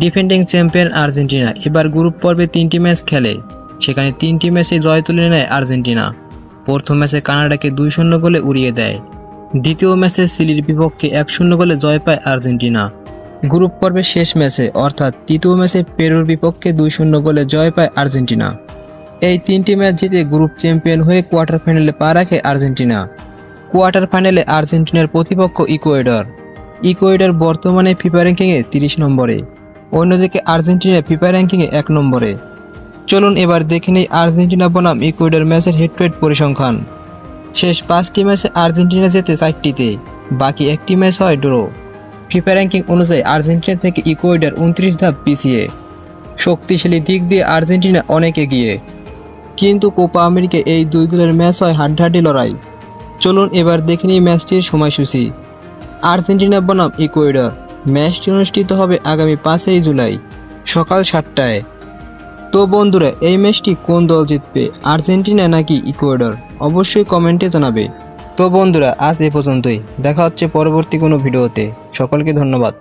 Defending champion Argentina এবার group পর্বে 3টি ম্যাচ খেলে, সেখানে 3টি ম্যাচে জয় তুলে নেয় আর্জেন্টিনা। প্রথম ম্যাচে কানাডাকে 2-0 গোলে উড়িয়ে দেয়। দ্বিতীয় ম্যাচে চিলির বিপক্ষে 1-0 গোলে জয় পায় আর্জেন্টিনা। গ্রুপ পর্বের শেষ ম্যাচে অর্থাৎ তৃতীয় ম্যাচে পেরুর বিপক্ষে 2-0 গোলে জয় পায় আর্জেন্টিনা। এই 3টি ম্যাচ জিতে গ্রুপ চ্যাম্পিয়ন হয়ে কোয়ার্টার ফাইনালে পা রাখে আর্জেন্টিনা। কোয়ার্টার ফাইনালে আর্জেন্টিনার প্রতিপক্ষ ইকুয়েডর বর্তমানে ফিফা র্যাঙ্কিংয়ে 30 নম্বরে, অন্যদিকে আর্জেন্টিনা ফিফা র্যাঙ্কিংয়ে 1 নম্বরে। চলুন এবার দেখে নেই আর্জেন্টিনা বনাম ইকুয়েডর ম্যাচের হেড টু হেড পরিসংখ্যান। শেষ 5টি ম্যাচে আর্জেন্টিনা জেতে 4টিতে, বাকি 1টি ম্যাচ হয় ড্র। ফিফা র্যাঙ্কিং অনুযায়ী আর্জেন্টিনা থেকে ইকুয়েডর 29 ধাপ পিছিয়ে। শক্তিশালী দিক দিয়ে আর্জেন্টিনা অনেক এগিয়ে, কিন্তু কোপা আমেরিকায় এই দুই দলের ম্যাচ হয় হাড্ডাহাড্ডি লড়াই। চলুন এবার দেখে নিই ম্যাচটির সময়সূচি। আর্জেন্টিনা বনাম ইকুয়েডর ম্যাচটি অনুষ্ঠিত হবে আগামী 5 জুলাই সকাল 7টায়। তো বন্ধুরা, এই ম্যাচটি কোন দল জিতবে, আর্জেন্টিনা নাকি ইকুয়েডর? অবশ্যই কমেন্টে জানাবে। তো বন্ধুরা, আজ এ পর্যন্তই। দেখা হচ্ছে পরবর্তী কোনো ভিডিওতে। সকলকে ধন্যবাদ।